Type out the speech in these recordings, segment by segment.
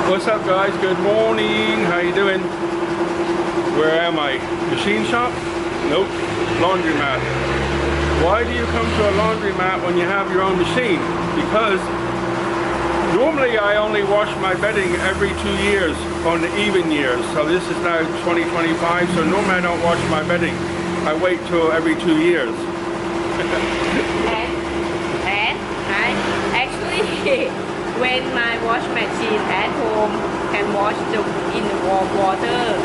What's up, guys? Good morning. How you doing? Where am I? Machine shop? Nope. Laundromat. Why do you come to a laundromat when you have your own machine? Because normally I only wash my bedding every 2 years on the even years. So this is now 2025. So normally I don't wash my bedding. I wait till every 2 years. and I actually when my wash machine at home can wash in the warm water,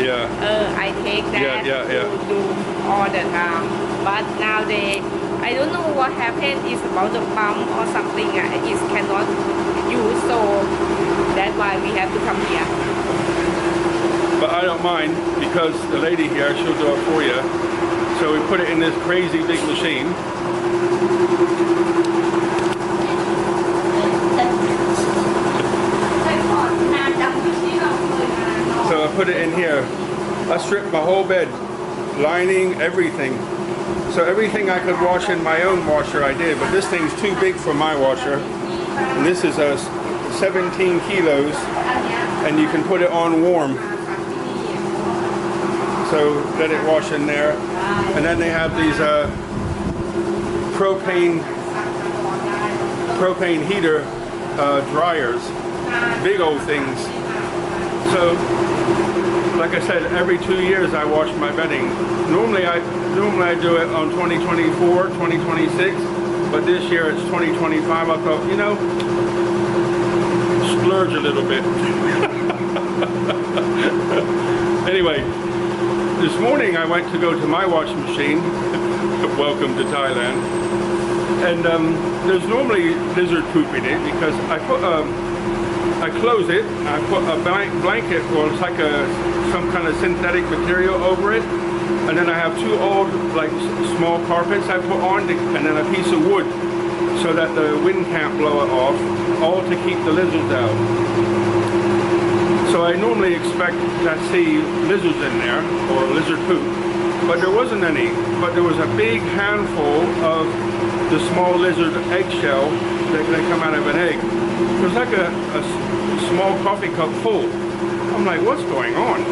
I take that to do all the time. But nowadays, I don't know what happened. It's about the pump or something. It cannot use, so that's why we have to come here. But I don't mind because the lady here, she'll do it for you. So we put it in this crazy big machine. So I put it in here. I stripped my whole bed, lining, everything. So everything I could wash in my own washer I did, but this thing's too big for my washer. And this is a 17 kilos, and you can put it on warm. So let it wash in there. And then they have these propane heater dryers, big old things. So, like I said, every 2 years I wash my bedding. Normally I do it on 2024, 2026, but this year it's 2025. I thought, you know, splurge a little bit. Anyway, this morning I went to go to my washing machine. Welcome to Thailand. And there's normally lizard poop in it because I close it, I put a blanket, or it's like some kind of synthetic material over it, and then I have two old, like, small carpets I put on, and then a piece of wood, so that the wind can't blow it off, all to keep the lizards out. So I normally expect to see lizards in there, or lizard poop, but there wasn't any, but there was a big handful of the small lizard eggshell that come out of an egg. It was like a small coffee cup full. I'm like, what's going on?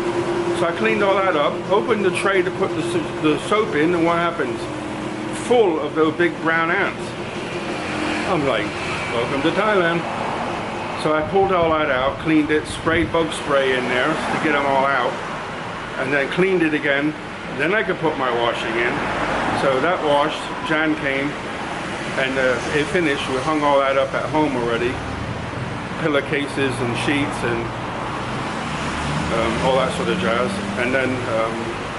So I cleaned all that up, opened the tray to put the soap in, and what happens? Full of those big brown ants. I'm like, welcome to Thailand. So I pulled all that out, cleaned it, sprayed bug spray in there to get them all out, and then cleaned it again. Then I could put my washing in. So that washed, Jan came, and it finished. We hung all that up at home already. Pillowcases and sheets and all that sort of jazz. And then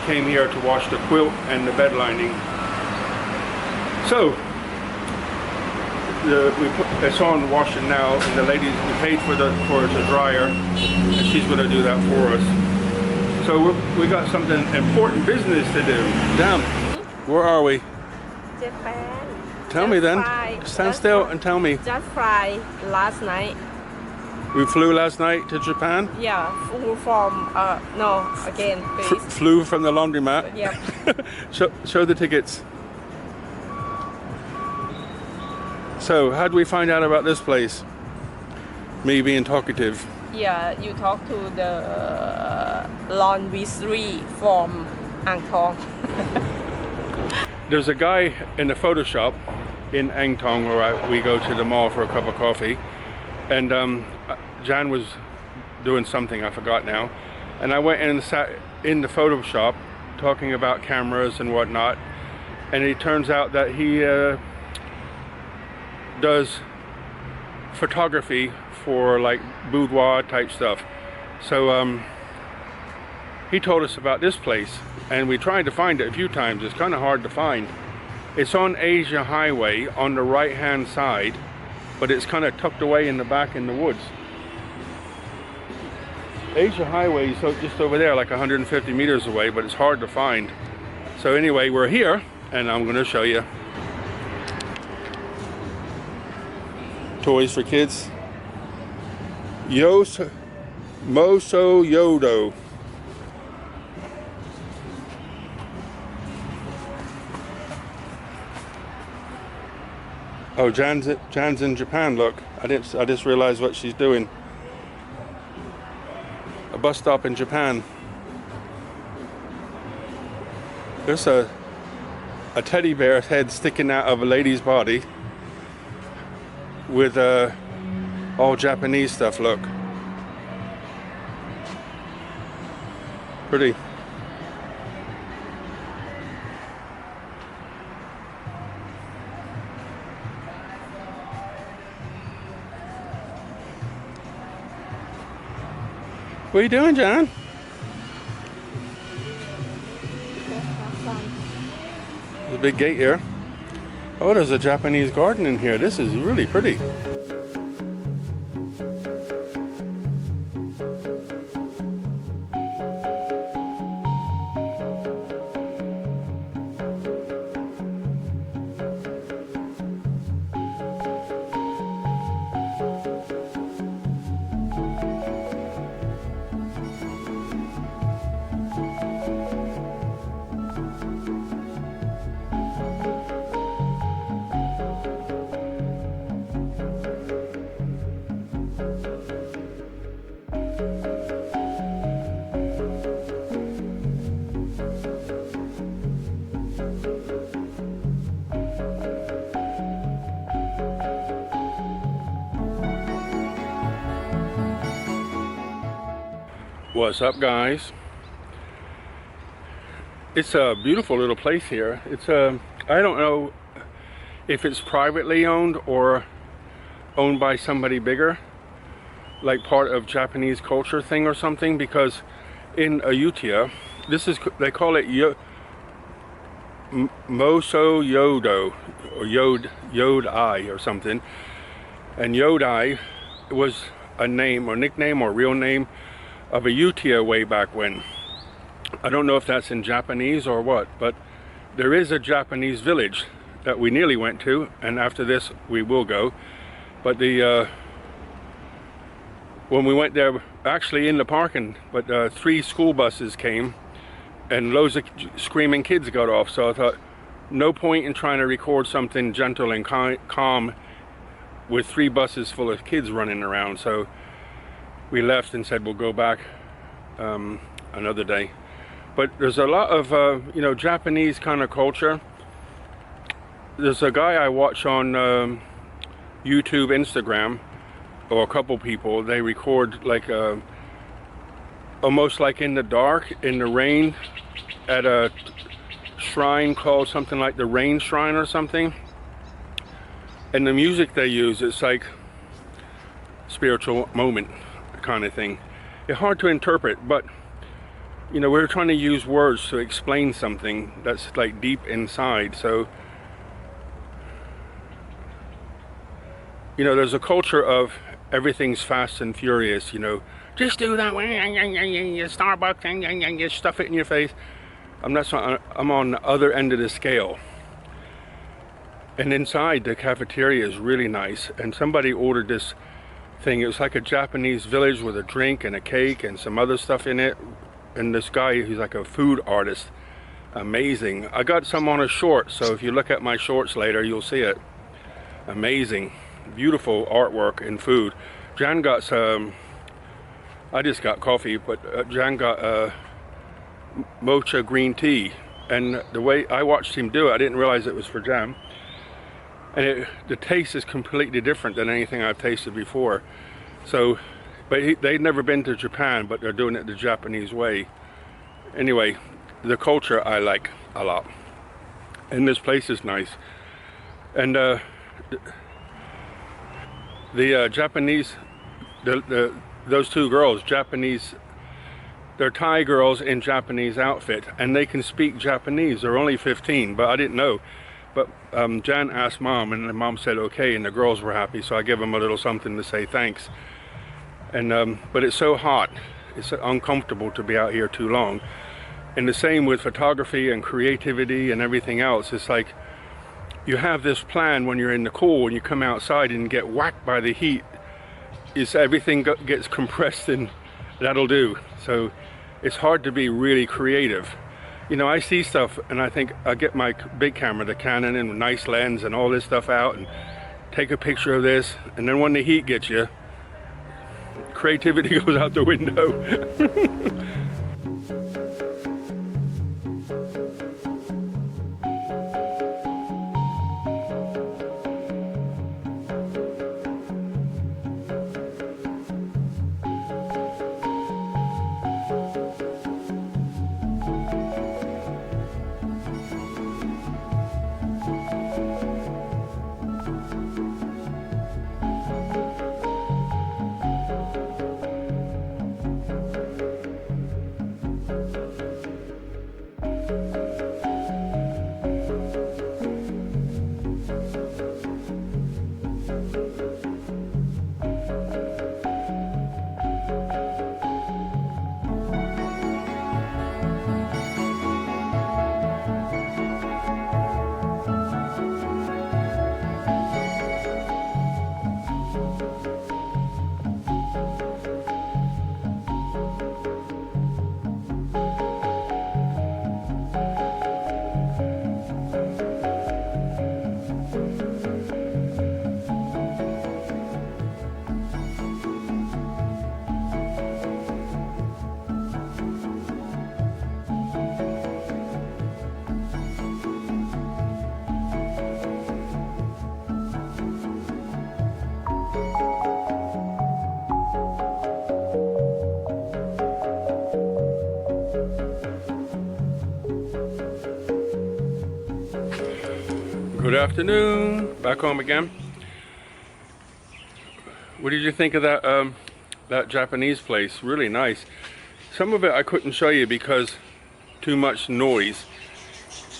came here to wash the quilt and the bed lining. So it's on washing now, and the lady, we paid for the dryer, and she's going to do that for us. So we got something important business to do. Damn, where are we? Japan. Tell me then. Stand still and tell me. Just fly last night. We flew last night to Japan? Yeah, flew from, no, again, please. Flew from the laundromat? Yep. Show the tickets. So, how do we find out about this place? Me being talkative. Yeah, you talk to the laundry from Ang Thong. There's a guy in the photo shop in Ang Thong where we go to the mall for a cup of coffee, and Jan was doing something, I forgot now, and I went and sat in the photo shop talking about cameras and whatnot, and it turns out that he does photography for like boudoir type stuff. So he told us about this place, and we tried to find it a few times. It's kind of hard to find. It's on Asia Highway on the right hand side, but it's kind of tucked away in the back in the woods. Asia Highway is just over there, like 150 meters away, but it's hard to find. So anyway, we're here, and I'm going to show you. Toys for kids. Moso Yodia. Oh, Jan's in Japan. Look, I just realized what she's doing. bus stop in Japan. There's a teddy bear's head sticking out of a lady's body with all Japanese stuff. Look, pretty. What are you doing, John? There's a big gate here. Oh, there's a Japanese garden in here. This is really pretty. What's up, guys? It's a beautiful little place here. It's I don't know if it's privately owned or owned by somebody bigger, like part of Japanese culture thing or something, because in Ayutthaya, they call it Moso Yodo or Yodai or something, and Yodai was a name or nickname or real name of Ayutthaya way back when. I don't know if that's in Japanese or what, but there is a Japanese village that we nearly went to, and after this we will go. But when we went there, actually in the parking, but 3 school buses came and loads of screaming kids got off, so I thought no point in trying to record something gentle and calm with 3 buses full of kids running around. So we left and said we'll go back another day. But there's a lot of you know, Japanese kind of culture. There's a guy I watch on YouTube, Instagram, or a couple people. They record like almost like in the dark, in the rain, at a shrine called something like the Rain Shrine or something. And the music they use, it's like spiritual moment kind of thing. It's hard to interpret, but you know, we're trying to use words to explain something that's like deep inside. So you know, there's a culture of everything's fast and furious, you know, just do that way, Starbucks, and you stuff it in your face. I'm on the other end of the scale. And inside the cafeteria is really nice, and somebody ordered this thing. It was like a Japanese village with a drink and a cake and some other stuff in it. And this guy, he's like a food artist. Amazing. I got some on a short, so if you look at my shorts later, you'll see it. Amazing. Beautiful artwork and food. Jan got some, I just got coffee, but Jan got mocha green tea. And the way I watched him do it, I didn't realize it was for Jan. And the taste is completely different than anything I've tasted before. So, but they've never been to Japan, but they're doing it the Japanese way. Anyway, the culture I like a lot. And this place is nice. And the Japanese, those 2 girls, Japanese, they're Thai girls in Japanese outfit, and they can speak Japanese. They're only 15, but I didn't know. But Jan asked Mom, and the Mom said okay, and the girls were happy, so I gave them a little something to say thanks. And but it's so hot, it's uncomfortable to be out here too long. And the same with photography and creativity and everything else. It's like you have this plan when you're in the cool, and you come outside and get whacked by the heat. Everything gets compressed, and that'll do. So it's hard to be really creative. You know, I see stuff and I think I get my big camera, the Canon, and a nice lens and all this stuff out and take a picture of this, and then when the heat gets you, creativity goes out the window. Good afternoon, back home again. What did you think of that that Japanese place? Really nice. Some of it I couldn't show you because too much noise,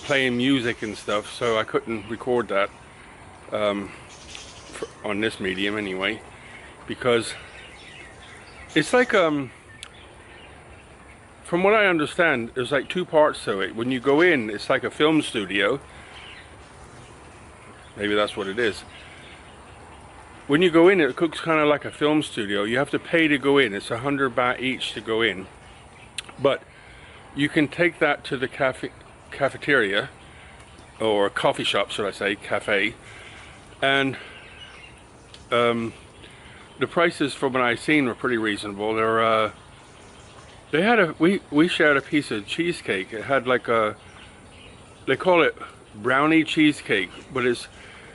playing music and stuff, so I couldn't record that on this medium anyway, because it's like from what I understand, there's like two parts to it. When you go in, it's like a film studio. Maybe that's what it is. When you go in, it looks kind of like a film studio. You have to pay to go in. It's 100 baht each to go in. But you can take that to the cafeteria, or coffee shop, should I say, cafe. And the prices from what I've seen were pretty reasonable. They're they had we shared a piece of cheesecake. It had like a, they call it brownie cheesecake, but it's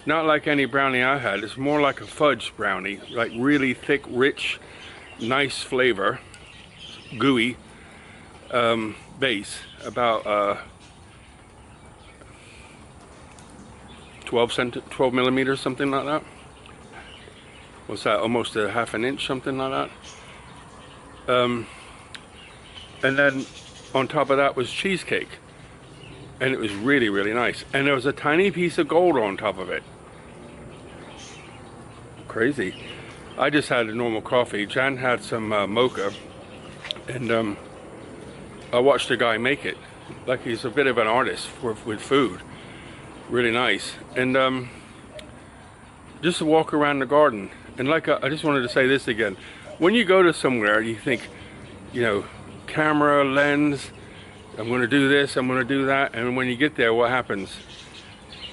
not like any brownie I had. It's more like a fudge brownie, like really thick, rich, nice flavor, gooey base, about 12 millimeters, something like that. What's that? Almost a half an inch, something like that. And then on top of that was cheesecake, and it was really, really nice. And there was a tiny piece of gold on top of it. Crazy. I just had a normal coffee. Jan had some mocha, and I watched a guy make it. Like, he's a bit of an artist with food. Really nice. And just to walk around the garden. And like, I just wanted to say this again. When you go to somewhere, you think, you know, camera, lens, I'm going to do this, I'm going to do that. And when you get there, what happens?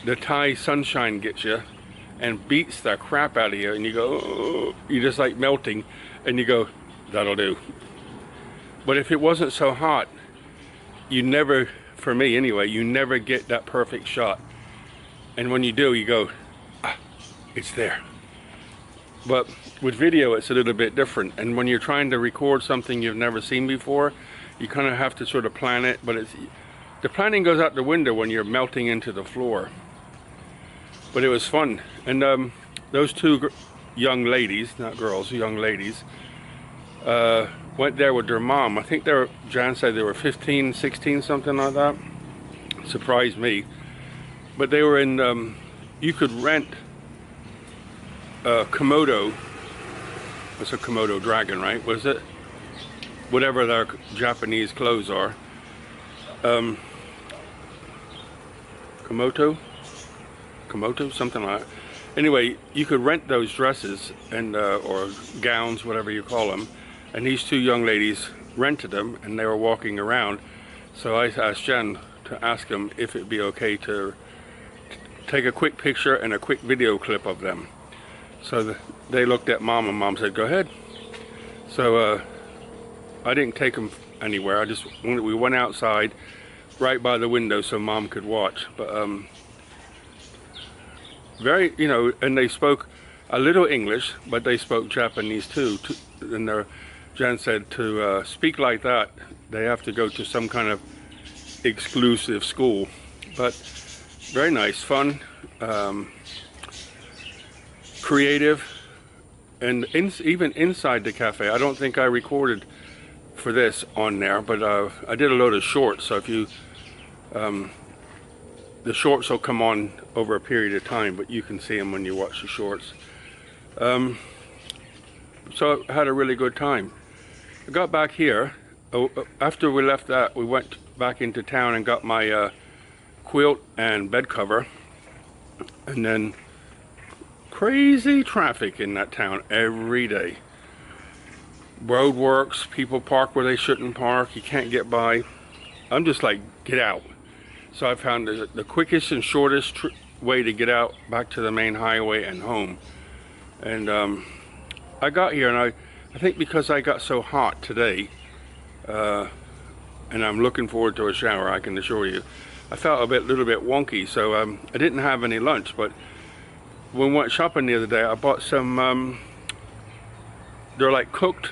The Thai sunshine gets you and beats the crap out of you, and you go, oh, you're just like melting, and you go, that'll do. But if it wasn't so hot, you never, for me anyway, you never get that perfect shot. And when you do, you go, ah, it's there. But with video, it's a little bit different. And when you're trying to record something you've never seen before, you kind of have to sort of plan it. But the planning goes out the window when you're melting into the floor. But it was fun. And those two young ladies, not girls, young ladies, went there with their mom. I think Jan said they were 15, 16, something like that. Surprised me. But they were in, you could rent Komodo. It's a Komodo dragon, right? Was it? Whatever their Japanese clothes are. Komodo, something like that. Anyway, you could rent those dresses and or gowns, whatever you call them. And these two young ladies rented them, and they were walking around. So I asked Jen to ask them if it'd be okay to take a quick picture and a quick video clip of them. So they looked at Mom, and Mom said, go ahead. So I didn't take them anywhere. We went outside right by the window so Mom could watch. But very, you know, and they spoke a little English, but they spoke Japanese too. And Jen said to speak like that, they have to go to some kind of exclusive school. But very nice, fun, creative, and even inside the cafe. I don't think I recorded for this on there, but I did a load of shorts. So if you, the shorts will come on over a period of time, but you can see them when you watch the shorts. So I had a really good time. I got back here. After we left that, we went back into town and got my quilt and bed cover. And then crazy traffic in that town every day. Roadworks, people park where they shouldn't park, you can't get by. I'm just like, get out. So I found the quickest and shortest way to get out back to the main highway and home. And I got here, and I think because I got so hot today, and I'm looking forward to a shower, I can assure you, I felt a little bit wonky. So I didn't have any lunch, but when we went shopping the other day, I bought some, they're like cooked,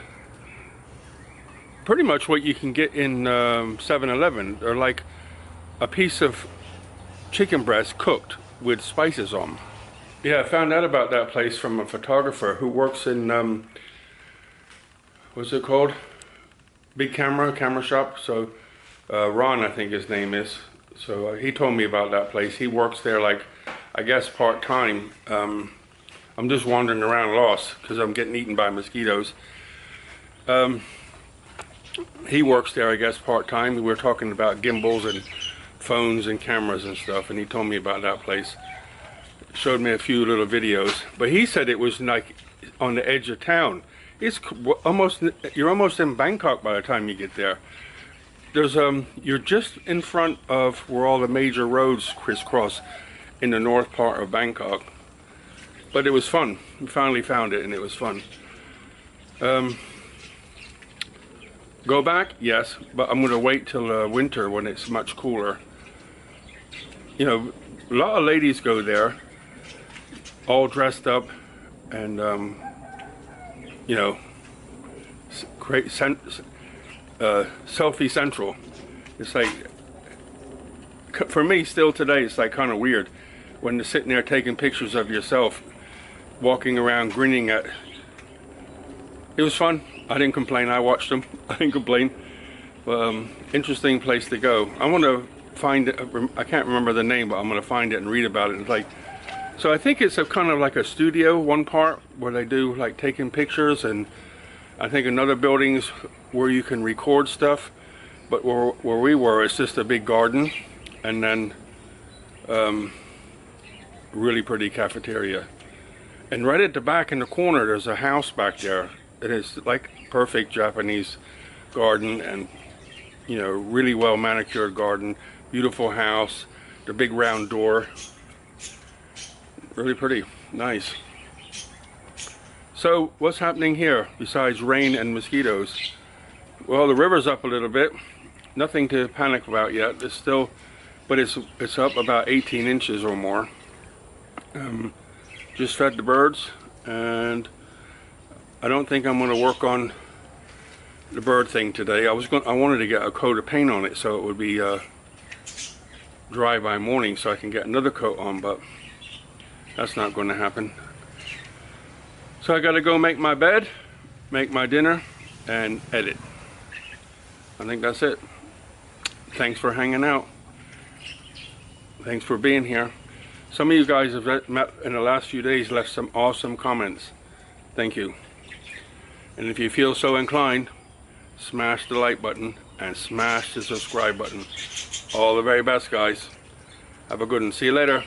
pretty much what you can get in 7-Eleven. They're like a piece of chicken breast cooked with spices on. Yeah, I found out about that place from a photographer who works in, what's it called? Big camera shop. So Ron, I think his name is. So he told me about that place. He works there like, I guess part-time. I'm just wandering around lost because I'm getting eaten by mosquitoes. He works there, I guess, part-time. We were talking about gimbals and phones and cameras and stuff, and he told me about that place. Showed me a few little videos, but he said it was like on the edge of town. It's almost, you're almost in Bangkok by the time you get there. There's you're just in front of where all the major roads crisscross in the north part of Bangkok. But it was fun. We finally found it, and it was fun. Go back? Yes, but I'm going to wait till winter when it's much cooler. You know, a lot of ladies go there, all dressed up, and you know, selfie central. It's like, for me still today, it's like kind of weird when you're sitting there taking pictures of yourself, walking around grinning at. It was fun. I didn't complain. I watched them. I didn't complain. Interesting place to go. I want to find it. I can't remember the name, but I'm going to find it and read about it. It's like, so I think it's a kind of like a studio, one part where they do like taking pictures, and I think another building's where you can record stuff. But where we were, it's just a big garden, and then really pretty cafeteria. And right at the back in the corner, there's a house back there. It is like perfect Japanese garden, and you know, really well manicured garden, beautiful house, the big round door, really pretty, nice. So what's happening here besides rain and mosquitoes? Well, the river's up a little bit, nothing to panic about yet. It's still, but it's up about 18 inches or more. Just fed the birds, and I don't think I'm going to work on the bird thing today. I wanted to get a coat of paint on it so it would be dry by morning so I can get another coat on, but that's not going to happen. So I got to go make my bed, make my dinner, and edit. I think that's it. Thanks for hanging out. Thanks for being here. Some of you guys have met in the last few days, left some awesome comments. Thank you. And if you feel so inclined, smash the like button and smash the subscribe button. All the very best, guys. Have a good one. See you later.